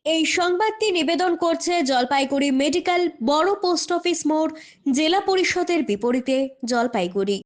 এই সংবাদটি নিবেদন করছে জলপাইগুড়ি মেডিকেল বড় পোস্ট অফিস মোড়, জেলা পরিষদের বিপরীতে, জলপাইগুড়ি।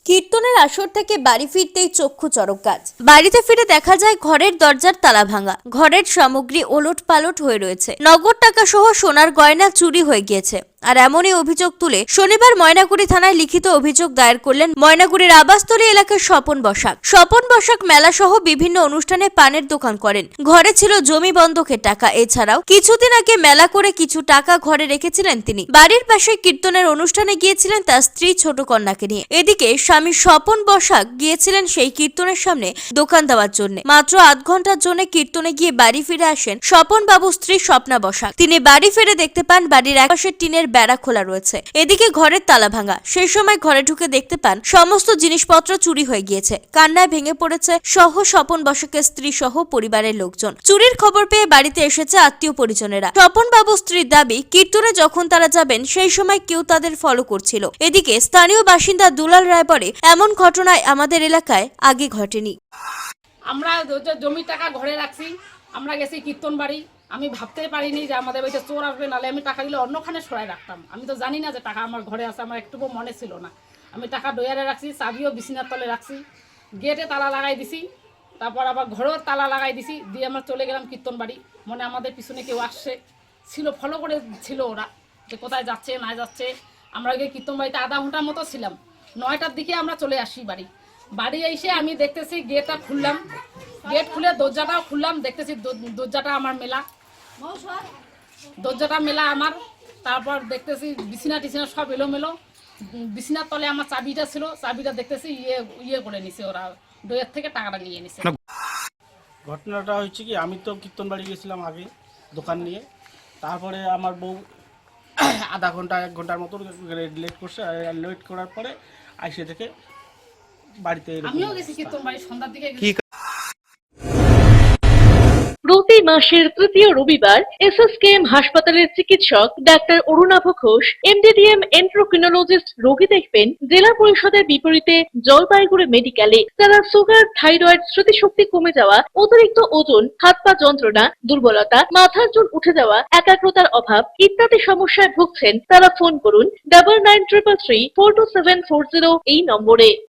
কীর্তনের আসর থেকে বাড়ি ফিরতেই চক্ষু চড়ক গাছ। বাড়িতে ফিরে দেখা যায় ঘরের দরজার তালা ভাঙা, ঘরের সামগ্রী ওলট পালট হয়ে রয়েছে, নগদ টাকা সহ সোনার গয়না চুরি হয়ে গিয়েছে। আর এমনই অভিযোগ তুলে শনিবার ময়নাগুড়ি থানায় লিখিত অভিযোগ দায়ের করলেন ময়নাগুড়ির আবাসতলী এলাকার স্বপন বসাক। স্বপন বসাক মেলা সহ বিভিন্ন অনুষ্ঠানে পানের দোকান করেন। ঘরে ছিল জমি বন্ধকের টাকা। এছাড়াও কিছুদিন আগে মেলা করে কিছু টাকা ঘরে রেখেছিলেন তিনি। বাড়ির পাশে কীর্তনের অনুষ্ঠানে গিয়েছিলেন তার স্ত্রী ছোট কন্যাকে নিয়ে। এদিকে স্বামী স্বপন বসাক গিয়েছিলেন সেই কীর্তনের সামনে দোকান দেওয়ার জন্য। মাত্র আধ ঘন্টার জন্য কীর্তনে গিয়ে বাড়ি ফিরে আসেন স্বপন বাবুর স্ত্রী স্বপ্না বসাক। তিনি বাড়ি ফিরে দেখতে পান বাড়ির একপাশে টিনের বেড়া খোলা রয়েছে, এদিকে ঘরের তালা ভাঙা। সেই সময় ঘরে ঢুকে দেখতে পান সমস্ত জিনিসপত্র চুরি হয়ে গিয়েছে। কান্নায় ভেঙে পড়েছে সহ স্বপন বসাকের স্ত্রী সহ পরিবারের লোকজন। চুরির খবর পেয়ে বাড়িতে এসেছে আত্মীয় পরিজনেরা। স্বপন বাবুর স্ত্রীর দাবি, কীর্তনে যখন তারা যাবেন সেই সময় কেউ তাদের ফলো করছিল। এদিকে স্থানীয় বাসিন্দা দুলাল রায় বলে, এমন ঘটনায় আমাদের এলাকায় আগে ঘটেনি। আমরা জমির টাকা ঘরে রাখছি, আমরা গেছি কীর্তন বাড়ি। আমি ভাবতেই পারিনি যে আমাদের বাড়িতে চোর আসবে, নাহলে আমি টাকাগুলো অন্যখানে সরাই রাখতাম। আমি তো জানি না যে টাকা আমার ঘরে আছে, আমার একটুকু মনে ছিল না। আমি টাকা ডয়ারে রাখছি, চাবিও বিছানার তলে রাখছি, গেটে তালা লাগাই দিছি, তারপর আবার ঘরেও তালা লাগাই দিছি, দিয়ে আমরা চলে গেলাম কীর্তন বাড়ি। মনে আমাদের পিছনে কেউ আসছে ছিল, ফলো করে ছিল ওরা যে কোথায় যাচ্ছে না যাচ্ছে। আমরা গিয়ে কীর্তন বাড়িতে আধা ঘন্টার মতো ছিলাম। 9টার দিকে আমরা চলে আসি বাড়ি। বাড়ি এসে আমি দেখতেছি গেটটা খুললাম, গেট খুলে দরজাটাও খুললাম, দেখতেছি দরজাটা আমার মেলা, দরজাটা মেলা আমার। তারপর দেখতেছি বিছানা টিছানা সব এলোমেলো। বিছানার তলে আমার চাবিটা ছিল, চাবিটা দেখতেছি ইয়ে করে নিছে ওরা, ডয়ের থেকে টাকাটা নিয়ে নিছে। ঘটনাটা হচ্ছে কি, আমি তো কীর্তন বাড়ি গেছিলাম আগে দোকান নিয়ে। তারপরে আমার বউ আধা ঘন্টা 1 ঘন্টার মতো লেট করছে। লেট করার পরে আইসে থেকে বাড়িতে আমিও গেছি কীর্তন বাড়ি সন্ধ্যার দিকে। প্রতি মাসের তৃতীয় রবিবার এসএসকেএম হাসপাতালের চিকিৎসক ডাক্তার অরুণাভ ঘোষ এমডিডিএম এন্ড্রোক্রিনোলজিস্ট রোগী দেখবেন জেলা পরিষদের বিপরীতে জলপাইগুড়ি মেডিকেলে। যারা সুগার, থাইরয়েড, স্মৃতিশক্তি কমে যাওয়া, অতিরিক্ত ওজন, হাত পা যন্ত্রণা, দুর্বলতা, মাথার চুল উঠে যাওয়া, একাগ্রতার অভাব ইত্যাদি সমস্যায় ভুগছেন, তারা ফোন করুন 9933342740 এই নম্বরে।